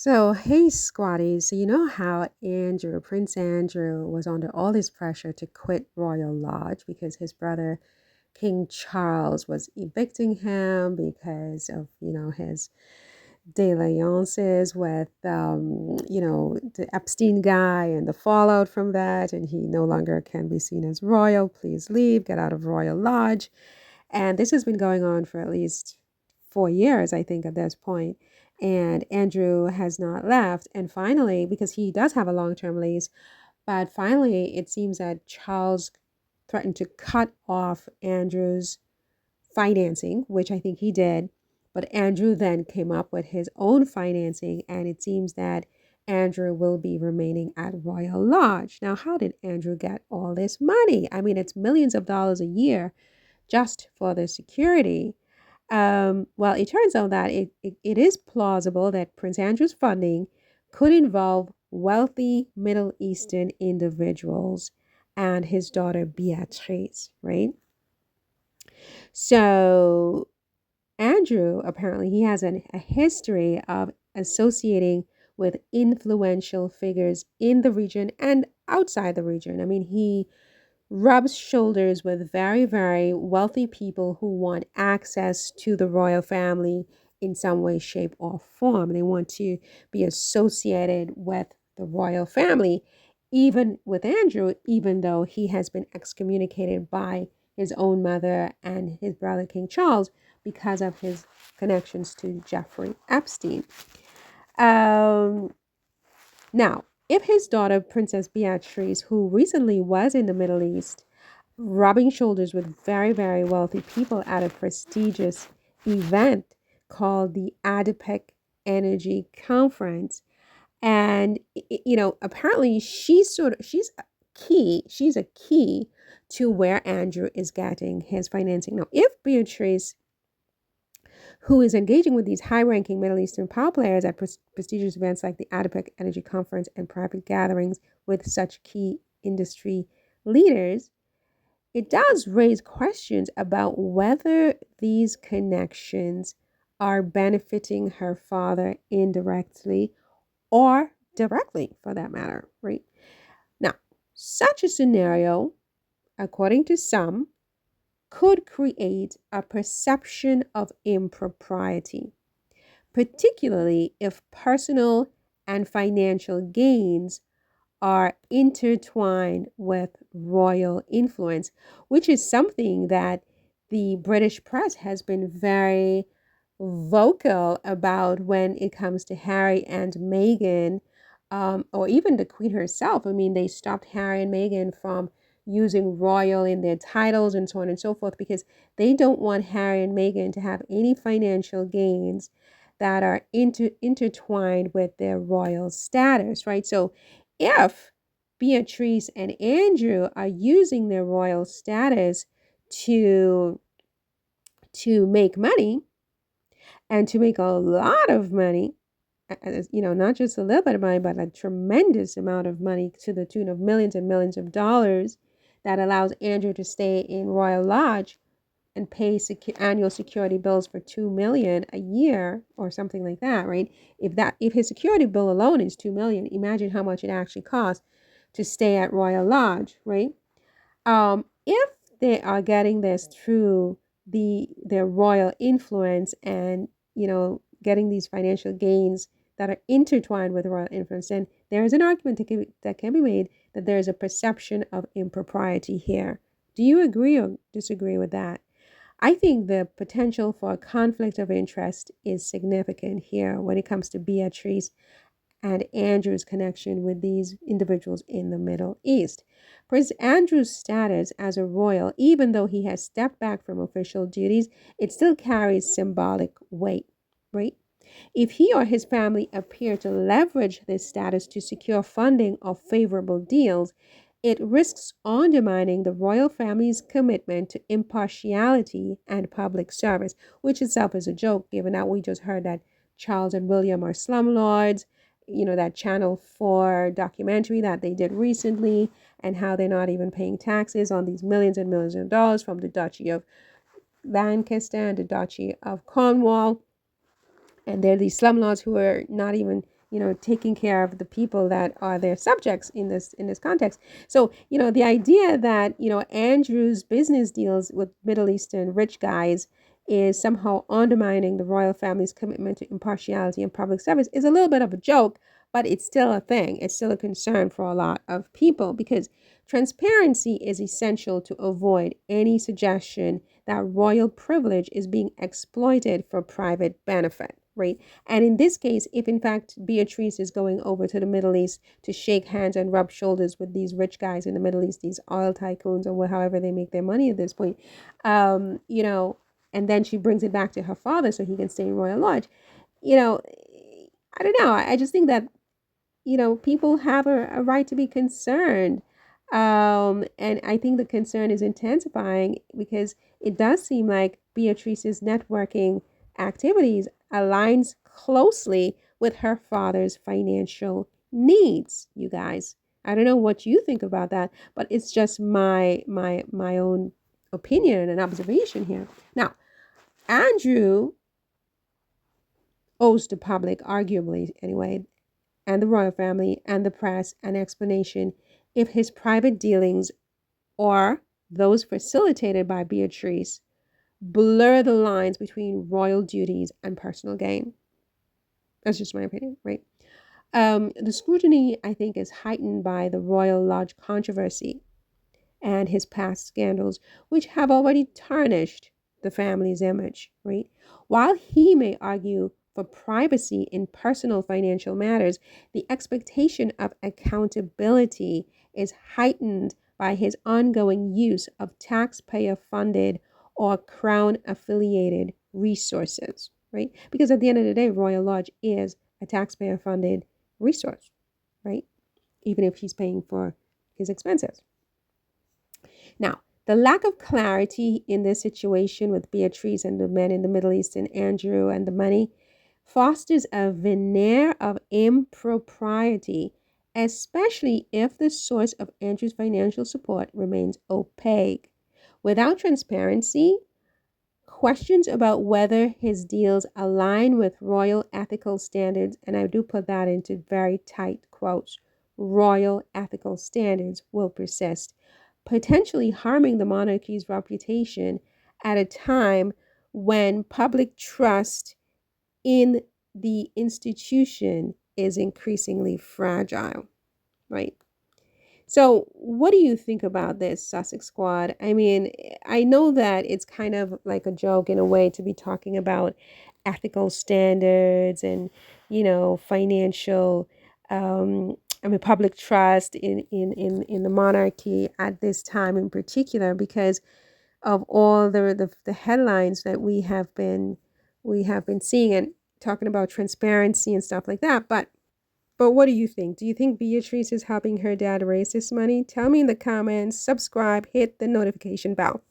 So, hey, squatties. So, you know how Prince Andrew, was under all this pressure to quit Royal Lodge because his brother, King Charles, was evicting him because of, his dalliances with, the Epstein guy and the fallout from that. And he no longer can be seen as royal. Please leave, get out of Royal Lodge. And this has been going on for at least 4 years, I think, at this point. And Andrew has not left. And finally, because he does have a long term lease, but finally, it seems that Charles threatened to cut off Andrew's financing, which I think he did. But Andrew then came up with his own financing, and it seems that Andrew will be remaining at Royal Lodge. Now, how did Andrew get all this money? I mean, it's millions of dollars a year just for the security. Well, it turns out that it is plausible that Prince Andrew's funding could involve wealthy Middle Eastern individuals and his daughter Beatrice, right? So Andrew, apparently, he has a history of associating with influential figures in the region and outside the region. I mean, he rubs shoulders with very, very wealthy people who want access to the royal family in some way, shape, or form. They want to be associated with the royal family, even with Andrew, even though he has been excommunicated by his own mother and his brother, King Charles, because of his connections to Jeffrey Epstein. Um, Now, if his daughter, Princess Beatrice, who recently was in the Middle East, rubbing shoulders with very, very wealthy people at a prestigious event called the Adipec Energy Conference. And apparently she's a key to where Andrew is getting his financing. Now, if Beatrice, who is engaging with these high-ranking Middle Eastern power players at prestigious events like the Adipec Energy Conference and private gatherings with such key industry leaders, it does raise questions about whether these connections are benefiting her father indirectly or directly, for that matter, right? Now, such a scenario, according to some, could create a perception of impropriety, particularly if personal and financial gains are intertwined with royal influence, which is something that the British press has been very vocal about when it comes to Harry and Meghan, or even the Queen herself. I mean, they stopped Harry and Meghan from using royal in their titles and so on and so forth because they don't want Harry and Meghan to have any financial gains that are intertwined with their royal status, right? So if Beatrice and Andrew are using their royal status to make money and to make a lot of money, not just a little bit of money, but a tremendous amount of money to the tune of millions and millions of dollars that allows Andrew to stay in Royal Lodge and pay annual security bills for $2 million a year or something like that, right? If his security bill alone is $2 million, imagine how much it actually costs to stay at Royal Lodge, right? If they are getting this through their royal influence and getting these financial gains that are intertwined with royal influence, then there is an argument that can be made that there is a perception of impropriety here. Do you agree or disagree with that? I think the potential for a conflict of interest is significant here when it comes to Beatrice and Andrew's connection with these individuals in the Middle East. Prince Andrew's status as a royal, even though he has stepped back from official duties, it still carries symbolic weight, right? If he or his family appear to leverage this status to secure funding or favorable deals, it risks undermining the royal family's commitment to impartiality and public service, which itself is a joke, given that we just heard that Charles and William are slumlords, that Channel 4 documentary that they did recently, and how they're not even paying taxes on these millions and millions of dollars from the Duchy of Lancaster and the Duchy of Cornwall. And they're these slumlords who are not even taking care of the people that are their subjects in this context. So, the idea that, Andrew's business deals with Middle Eastern rich guys is somehow undermining the royal family's commitment to impartiality and public service is a little bit of a joke, but it's still a thing. It's still a concern for a lot of people because transparency is essential to avoid any suggestion that royal privilege is being exploited for private benefit, right? And in this case, if in fact Beatrice is going over to the Middle East to shake hands and rub shoulders with these rich guys in the Middle East, these oil tycoons or however they make their money at this point, and then she brings it back to her father so he can stay in Royal Lodge, I don't know. I just think that people have a right to be concerned. And I think the concern is intensifying because it does seem like Beatrice's networking activities aligns closely with her father's financial needs, you guys. I don't know what you think about that, but it's just my own opinion and observation here. Now, Andrew owes the public, arguably anyway, and the royal family and the press an explanation if his private dealings or those facilitated by Beatrice blur the lines between royal duties and personal gain. That's just my opinion, right? The scrutiny, I think, is heightened by the Royal Lodge controversy and his past scandals, which have already tarnished the family's image, right? While he may argue for privacy in personal financial matters, the expectation of accountability is heightened by his ongoing use of taxpayer funded or crown affiliated resources, right? Because at the end of the day, Royal Lodge is a taxpayer funded resource, right? Even if he's paying for his expenses. Now, the lack of clarity in this situation with Beatrice and the men in the Middle East and Andrew and the money fosters a veneer of impropriety, especially if the source of Andrew's financial support remains opaque. Without transparency, questions about whether his deals align with royal ethical standards, and I do put that into very tight quotes, royal ethical standards will persist, potentially harming the monarchy's reputation at a time when public trust in the institution is increasingly fragile, right? So, what do you think about this, Sussex Squad? I mean, I know that it's kind of like a joke in a way to be talking about ethical standards and, financial, public trust in the monarchy at this time in particular, because of all the headlines that we have been seeing and talking about transparency and stuff like that. But what do you think? Do you think Beatrice is helping her dad raise this money? Tell me in the comments, subscribe, hit the notification bell.